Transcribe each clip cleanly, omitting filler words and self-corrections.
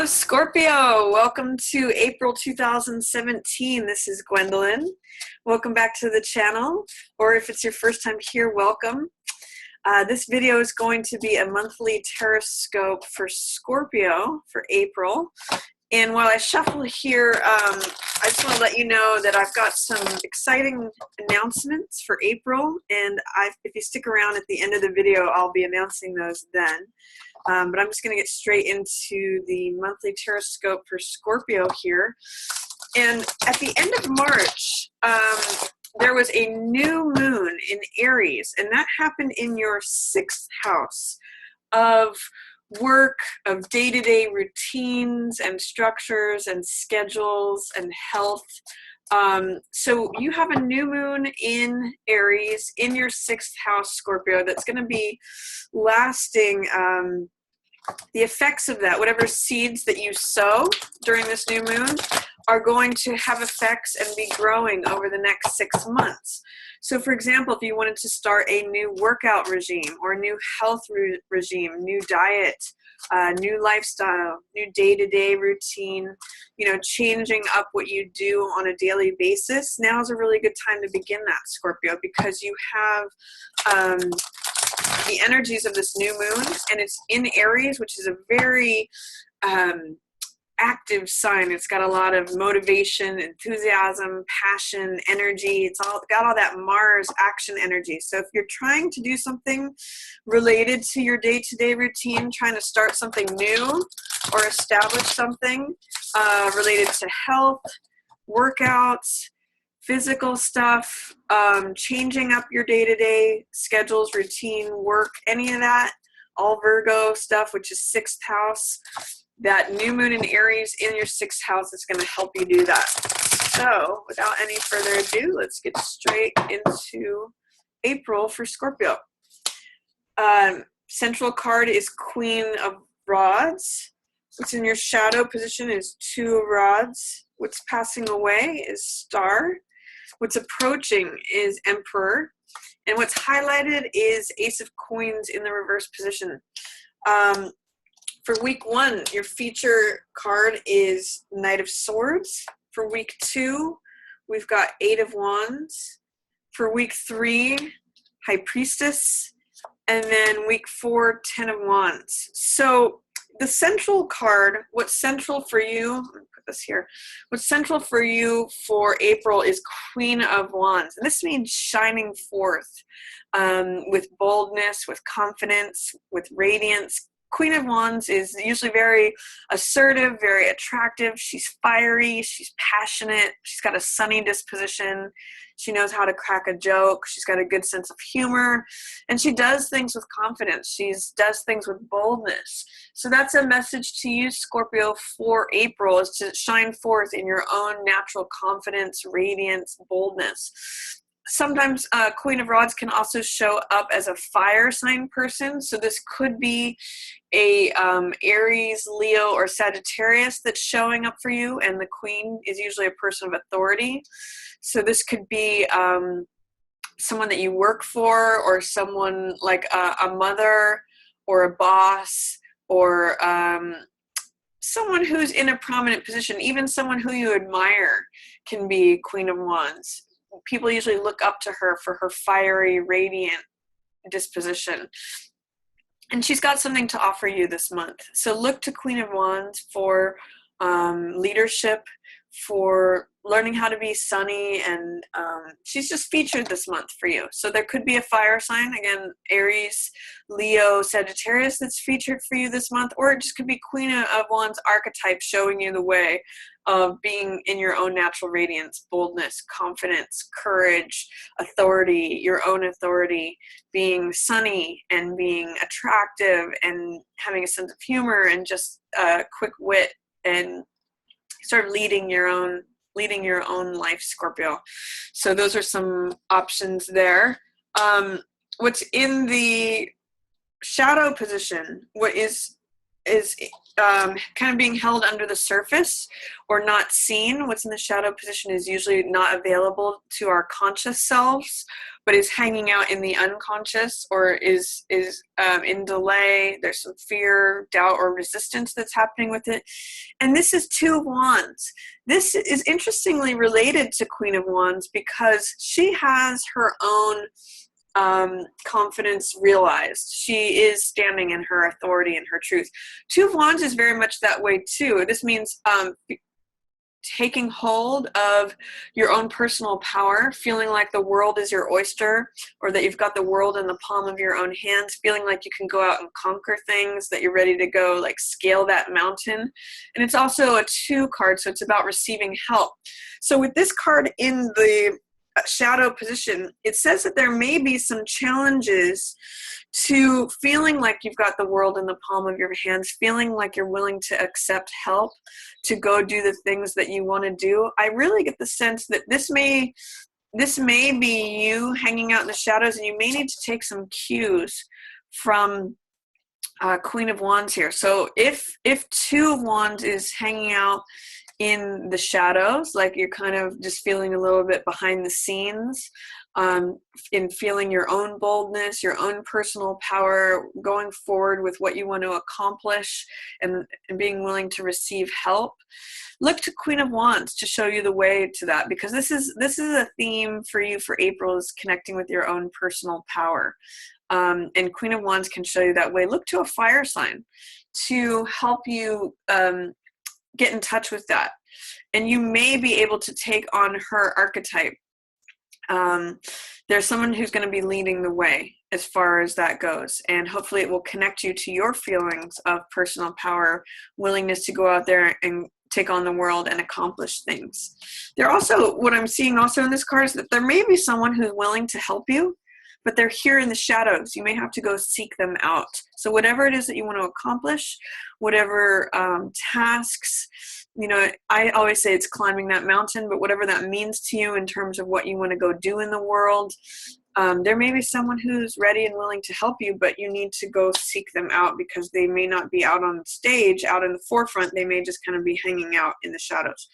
Hello, Scorpio. Welcome to April 2017. This is Gwendolyn. Welcome back to the channel, or if it's your first time here, welcome. This video is going to be a monthly Tarotscope for Scorpio for April. And while I shuffle here, I just want to let you know that I've got some exciting announcements for April, and if you stick around at the end of the video, I'll be announcing those then. But I'm just going to get straight into the monthly Tarotscope for Scorpio here. And at the end of March, there was a new moon in Aries, and that happened in your 6th house of work, of day-to-day routines and structures and schedules and health. So you have a new moon in Aries in your 6th house, Scorpio, that's going to be lasting. The effects of that, whatever seeds that you sow during this new moon, are going to have effects and be growing over the next 6 months. So for example, if you wanted to start a new workout regime or a new health regime, new diet, new lifestyle, new day-to-day routine, changing up what you do on a daily basis, now is a really good time to begin that, Scorpio, because you have the energies of this new moon, and it's in Aries, which is a very active sign. It's got a lot of motivation, enthusiasm, passion, energy. It's got all that Mars action energy. So if you're trying to do something related to your day-to-day routine, trying to start something new or establish something related to health, workouts, physical stuff, changing up your day-to-day schedules, routine, work, any of that, all Virgo stuff, which is 6th house, that new moon in Aries in your 6th house is going to help you do that. So without any further ado, let's get straight into April for Scorpio. Central card is Queen of Rods. What's in your shadow position is 2 of Rods. What's passing away is Star. What's approaching is Emperor. And what's highlighted is Ace of Coins in the reverse position. For week 1, your feature card is Knight of Swords. For week 2, we've got 8 of Wands. For week 3, High Priestess. And then week 4, 10 of Wands. So the central card, what's central for you, let me put this here, what's central for you for April is Queen of Wands. And this means shining forth with boldness, with confidence, with radiance. Queen of Wands is usually very assertive, very attractive. She's fiery, she's passionate, she's got a sunny disposition. She knows how to crack a joke. She's got a good sense of humor, and she does things with confidence. She does things with boldness. So that's a message to you, Scorpio, for April, is to shine forth in your own natural confidence, radiance, boldness. Sometimes Queen of Rods can also show up as a fire sign person. So this could be a Aries, Leo, or Sagittarius that's showing up for you. And the Queen is usually a person of authority. So this could be someone that you work for, or someone like a mother or a boss, or someone who's in a prominent position. Even someone who you admire can be Queen of Wands. People usually look up to her for her fiery, radiant disposition. And she's got something to offer you this month. So look to Queen of Wands for leadership, for learning how to be sunny, and she's just featured this month for you. So there could be a fire sign, again, Aries, Leo, Sagittarius, that's featured for you this month, or it just could be Queen of Wands archetype showing you the way of being in your own natural radiance, boldness, confidence, courage, authority, your own authority, being sunny and being attractive and having a sense of humor and just quick wit and sort of leading your own life, Scorpio. So those are some options there. What's in the shadow position, what is kind of being held under the surface or not seen. What's in the shadow position is usually not available to our conscious selves, but is hanging out in the unconscious, or is in delay. There's some fear, doubt, or resistance that's happening with it. And this is Two of Wands. This is interestingly related to Queen of Wands because she has her own confidence realized. She is standing in her authority and her truth. Two of Wands is very much that way too. This means taking hold of your own personal power, feeling like the world is your oyster, or that you've got the world in the palm of your own hands, feeling like you can go out and conquer things, that you're ready to go like scale that mountain. And it's also a 2 card, so it's about receiving help. So with this card in the shadow position, it says that there may be some challenges to feeling like you've got the world in the palm of your hands, feeling like you're willing to accept help to go do the things that you want to do. I really get the sense that this may be you hanging out in the shadows, and you may need to take some cues from Queen of Wands here. So if Two of Wands is hanging out in the shadows, like you're kind of just feeling a little bit behind the scenes, in feeling your own boldness, your own personal power, going forward with what you want to accomplish, and being willing to receive help, look to Queen of Wands to show you the way to that, because this is a theme for you for April, is connecting with your own personal power. And Queen of Wands can show you that way. Look to a fire sign to help you get in touch with that. And you may be able to take on her archetype. There's someone who's going to be leading the way as far as that goes. And hopefully it will connect you to your feelings of personal power, willingness to go out there and take on the world and accomplish things. There also, what I'm seeing also in this card is that there may be someone who's willing to help you, but they're here in the shadows. You may have to go seek them out. So whatever it is that you want to accomplish, whatever tasks, I always say it's climbing that mountain, but whatever that means to you in terms of what you want to go do in the world, there may be someone who's ready and willing to help you, but you need to go seek them out, because they may not be out on stage, out in the forefront. They may just kind of be hanging out in the shadows.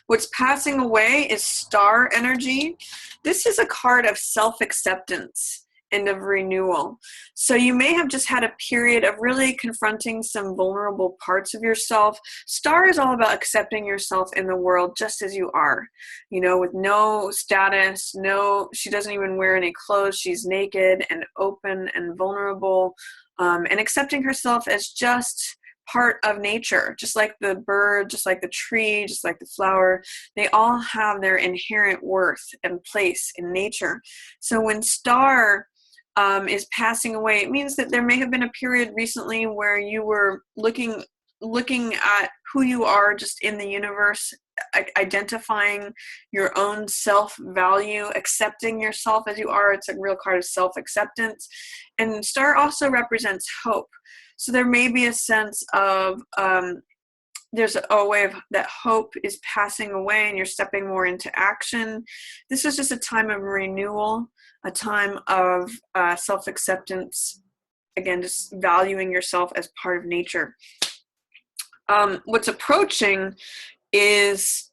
What's passing away is Star energy. This is a card of self-acceptance and of renewal. So you may have just had a period of really confronting some vulnerable parts of yourself. Star is all about accepting yourself in the world just as you are, with no status, she doesn't even wear any clothes. She's naked and open and vulnerable, and accepting herself as just part of nature, just like the bird, just like the tree, just like the flower. They all have their inherent worth and place in nature. So when Star is passing away, it means that there may have been a period recently where you were looking at who you are just in the universe, identifying your own self-value, accepting yourself as you are. It's a real card of self-acceptance. And Star also represents hope. So there may be a sense of there's a way of that hope is passing away and you're stepping more into action. This is just a time of renewal, a time of self-acceptance. Again, just valuing yourself as part of nature. What's approaching is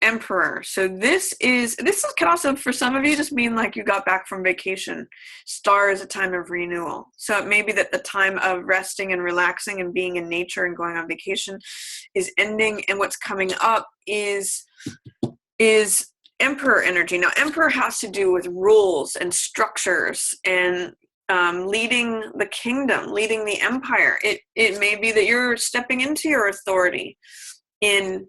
Emperor. So this can also, for some of you, just mean like you got back from vacation. Star is a time of renewal. So it may be that the time of resting and relaxing and being in nature and going on vacation is ending, and what's coming up is Emperor energy. Now, Emperor has to do with rules and structures and leading the kingdom, leading the empire. It may be that you're stepping into your authority in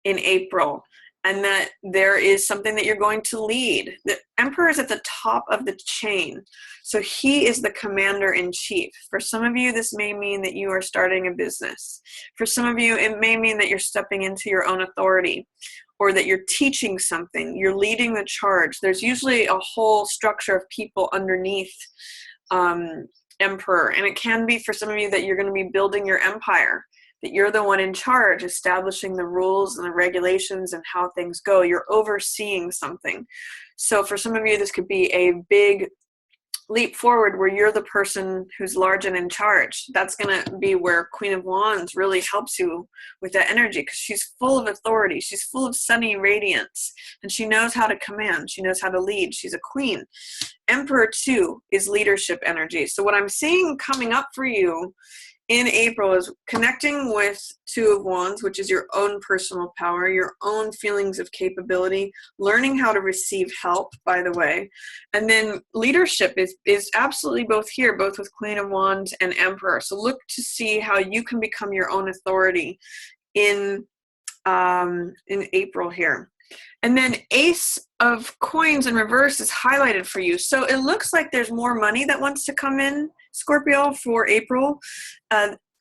April, and that there is something that you're going to lead. The Emperor is at the top of the chain. So he is the commander-in-chief. For some of you, this may mean that you are starting a business. For some of you, it may mean that you're stepping into your own authority, or that you're teaching something. You're leading the charge. There's usually a whole structure of people underneath Emperor. And it can be for some of you that you're going to be building your empire, that you're the one in charge, establishing the rules and the regulations and how things go. You're overseeing something. So for some of you, this could be a big leap forward where you're the person who's large and in charge. That's going to be where Queen of Wands really helps you with that energy, because she's full of authority. She's full of sunny radiance, and she knows how to command. She knows how to lead. She's a queen. Emperor too is leadership energy. So what I'm seeing coming up for you in April is connecting with Two of Wands, which is your own personal power, your own feelings of capability, learning how to receive help, by the way. And then leadership is absolutely both here, both with Queen of Wands and Emperor. So look to see how you can become your own authority in April here. And then Ace of Coins in reverse is highlighted for you. So it looks like there's more money that wants to come in, Scorpio, for April.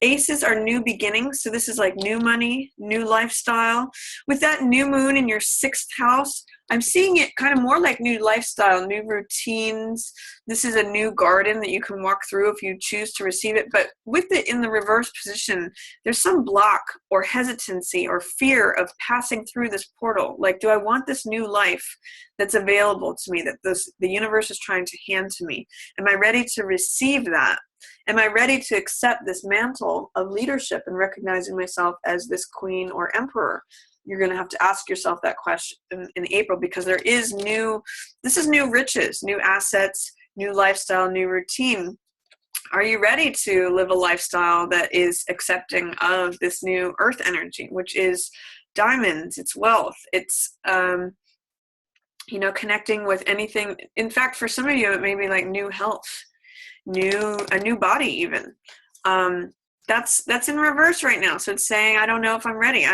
Aces are new beginnings. So this is like new money, new lifestyle. With that new moon in your 6th house, I'm seeing it kind of more like new lifestyle, new routines. This is a new garden that you can walk through if you choose to receive it. But with it in the reverse position, there's some block or hesitancy or fear of passing through this portal. Like, do I want this new life that's available to me, that the universe is trying to hand to me? Am I ready to receive that? Am I ready to accept this mantle of leadership and recognizing myself as this queen or emperor? You're going to have to ask yourself that question in April, because this is new riches, new assets, new lifestyle, new routine. Are you ready to live a lifestyle that is accepting of this new earth energy, which is diamonds, it's wealth, it's, connecting with anything. In fact, for some of you, it may be like new health, a new body even. That's in reverse right now. So it's saying, I don't know if I'm ready.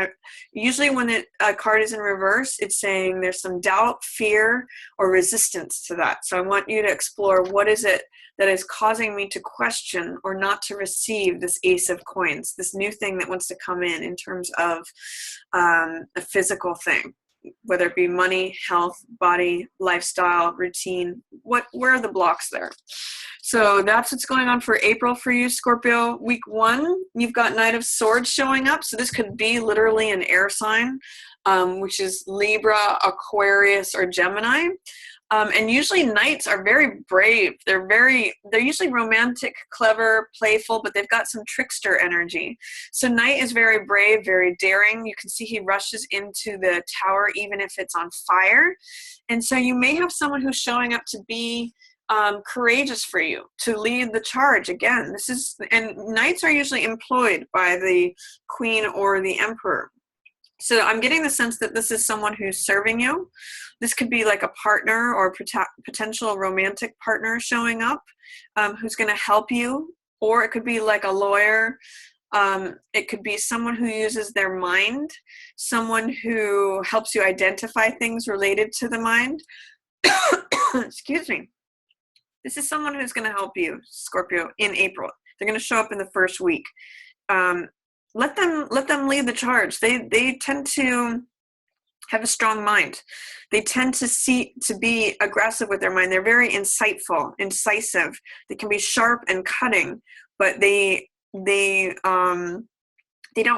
Usually when a card is in reverse, it's saying there's some doubt, fear, or resistance to that. So I want you to explore, what is it that is causing me to question or not to receive this Ace of Coins, this new thing that wants to come in terms of a physical thing, whether it be money, health, body, lifestyle, routine. Where are the blocks there? So that's what's going on for April for you, Scorpio. Week 1, you've got Knight of Swords showing up. So this could be literally an air sign, which is Libra, Aquarius, or Gemini. And usually knights are very brave. They're usually romantic, clever, playful, but they've got some trickster energy. So knight is very brave, very daring. You can see he rushes into the tower even if it's on fire. And so you may have someone who's showing up to be courageous for you, to lead the charge. Again, and knights are usually employed by the queen or the emperor. So I'm getting the sense that this is someone who's serving you. This could be like a partner or potential romantic partner showing up, who's going to help you, or it could be like a lawyer. It could be someone who uses their mind, someone who helps you identify things related to the mind. Excuse me. This is someone who's going to help you, Scorpio, in April. They're going to show up in the first week. Let them lead the charge. They tend to have a strong mind. They tend to be aggressive with their mind. They're very insightful, incisive. They can be sharp and cutting, but they don't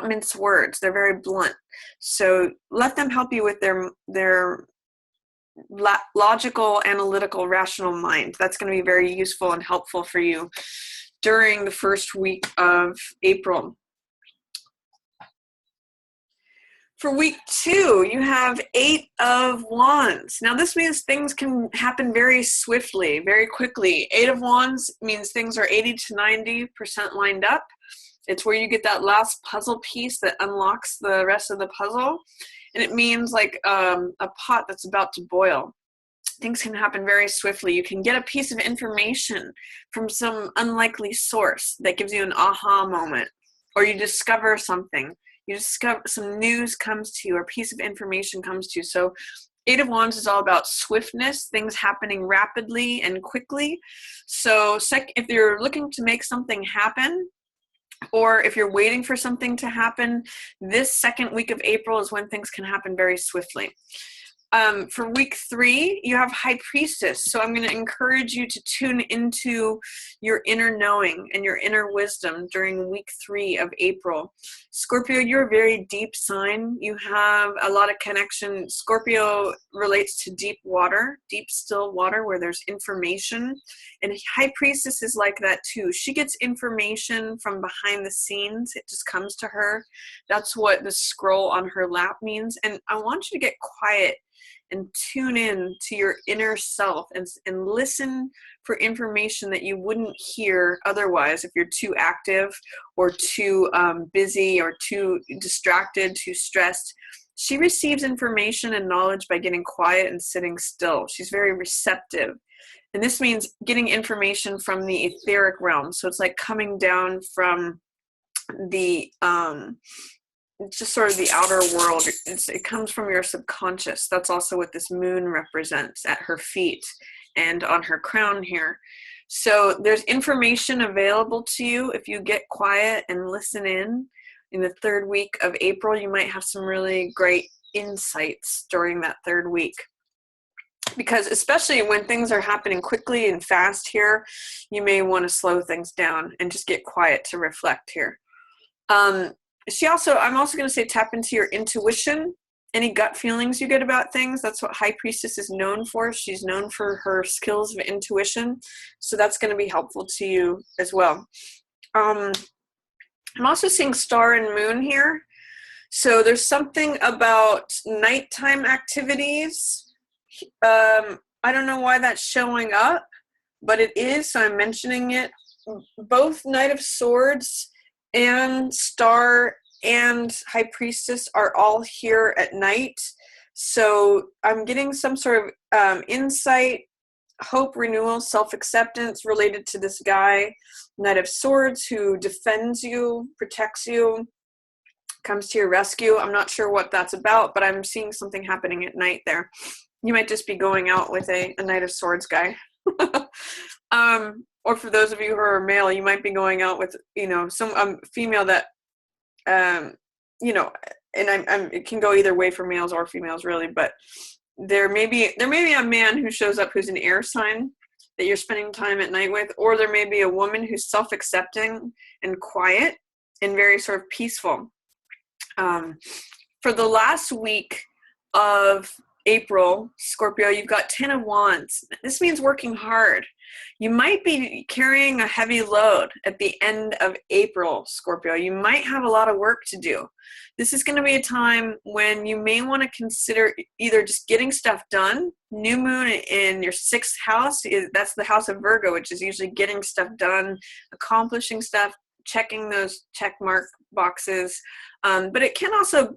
mince words. They're very blunt. So let them help you with their logical, analytical, rational mind. That's going to be very useful and helpful for you during the first week of April. For week 2, you have 8 of Wands. Now this means things can happen very swiftly, very quickly. 8 of Wands means things are 80 to 90% lined up. It's where you get that last puzzle piece that unlocks the rest of the puzzle. And it means like a pot that's about to boil. Things can happen very swiftly. You can get a piece of information from some unlikely source that gives you an aha moment, or you discover something. You discover some news comes to you, or a piece of information comes to you. So 8 of Wands is all about swiftness, things happening rapidly and quickly. So if you're looking to make something happen, or if you're waiting for something to happen, this second week of April is when things can happen very swiftly. For week 3, you have High Priestess. So I'm going to encourage you to tune into your inner knowing and your inner wisdom during week 3 of April. Scorpio, you're a very deep sign. You have a lot of connection. Scorpio relates to deep water, deep still water where there's information. And High Priestess is like that too. She gets information from behind the scenes. It just comes to her. That's what the scroll on her lap means. And I want you to get quiet and tune in to your inner self and listen for information that you wouldn't hear otherwise if you're too active or too busy or too distracted, too stressed. She receives information and knowledge by getting quiet and sitting still. She's very receptive. And this means getting information from the etheric realm. So it's like coming down from the just sort of the outer world. It comes from your subconscious. That's also what this moon represents at her feet and on her crown here. So there's information available to you if you get quiet and listen in. In the 3rd week of April, you might have some really great insights during that 3rd week. Because especially when things are happening quickly and fast here, you may want to slow things down and just get quiet to reflect here. I'm also going to say tap into your intuition, any gut feelings you get about things. That's what High Priestess is known for. She's known for her skills of intuition. So that's going to be helpful to you as well. I'm also seeing star and moon here. So there's something about nighttime activities. I don't know why that's showing up, but it is, so I'm mentioning it. Both Knight of Swords and Star and High Priestess are all here at night. So I'm getting some sort of insight, hope, renewal, self-acceptance related to this guy, Knight of Swords, who defends you, protects you, comes to your rescue. I'm not sure what that's about, but I'm seeing something happening at night there. You might just be going out with a Knight of Swords guy. Or for those of you who are male, you might be going out with, some female that, and it can go either way for males or females really, but there may be a man who shows up who's an air sign that you're spending time at night with, or there may be a woman who's self-accepting and quiet and very sort of peaceful. For the last week of April, Scorpio, you've got 10 of Wands. This means working hard. You might be carrying a heavy load at the end of April, Scorpio. You might have a lot of work to do. This is going to be a time when you may want to consider either just getting stuff done. New moon in your 6th house, that's the house of Virgo, which is usually getting stuff done, accomplishing stuff, checking those check mark boxes. But it can also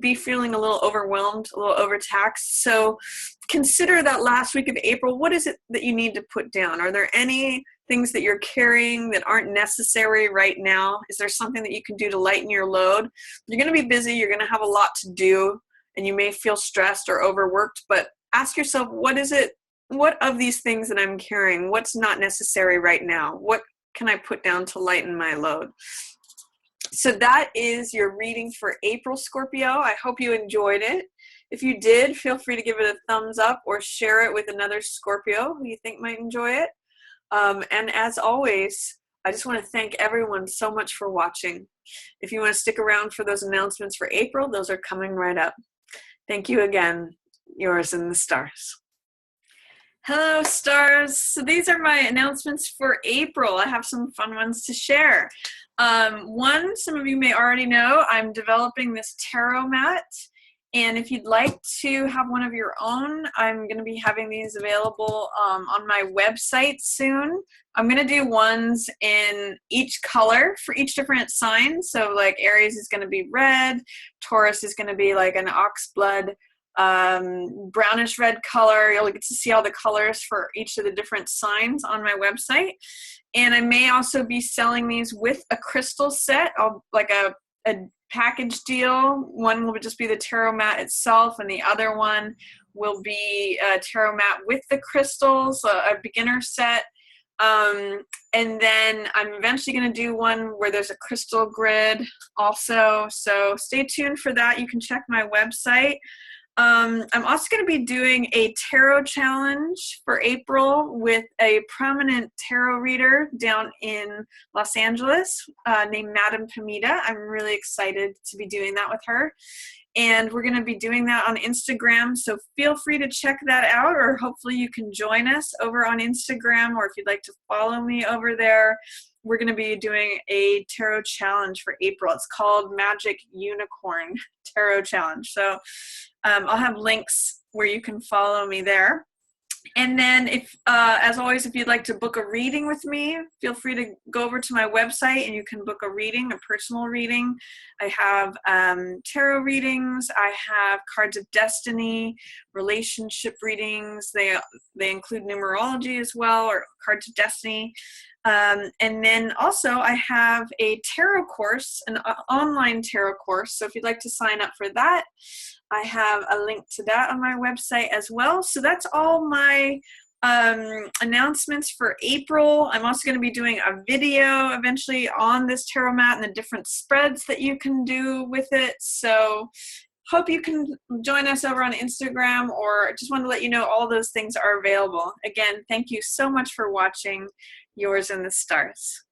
be feeling a little overwhelmed, a little overtaxed. So consider that last week of April. What is it that you need to put down? Are there any things that you're carrying that aren't necessary right now? Is there something that you can do to lighten your load? You're going to be busy. You're going to have a lot to do, and you may feel stressed or overworked. But ask yourself, what of these things that I'm carrying, what's not necessary right now? What can I put down to lighten my load? So that is your reading for April, Scorpio. I hope you enjoyed it. If you did, feel free to give it a thumbs up or share it with another Scorpio who you think might enjoy it. And as always, I just want to thank everyone so much for watching. If you want to stick around for those announcements for April, those are coming right up. Thank you again. Yours in the stars. Hello, stars. So these are my announcements for April. I have some fun ones to share. One, some of you may already know, I'm developing this tarot mat. And if you'd like to have one of your own, I'm going to be having these available on my website soon. I'm going to do ones in each color for each different sign. So like Aries is going to be red, Taurus is going to be like an ox blood, brownish red color. You'll get to see all the colors for each of the different signs on my website. And I may also be selling these with a crystal set, like a package deal. One will just be the tarot mat itself, and the other one will be a tarot mat with the crystals, a beginner set. And then I'm eventually going to do one where there's a crystal grid also. So stay tuned for that. You can check my website. I'm also going to be doing a tarot challenge for April with a prominent tarot reader down in Los Angeles named Madame Pamita. I'm really excited to be doing that with her. And we're going to be doing that on Instagram, so feel free to check that out, or hopefully you can join us over on Instagram, or if you'd like to follow me over there. We're going to be doing a tarot challenge for April. It's called Magic Unicorn Tarot Challenge. So I'll have links where you can follow me there. And then if, as always, if you'd like to book a reading with me, feel free to go over to my website and you can book a reading, a personal reading. I have tarot readings, I have cards of destiny, relationship readings. They include numerology as well, or cards of destiny. And then also I have a tarot course, an online tarot course. So if you'd like to sign up for that, I have a link to that on my website as well. So that's all my announcements for April. I'm also going to be doing a video eventually on this tarot mat and the different spreads that you can do with it. So hope you can join us over on Instagram, or just want to let you know all those things are available. Again, thank you so much for watching Yours in the Stars.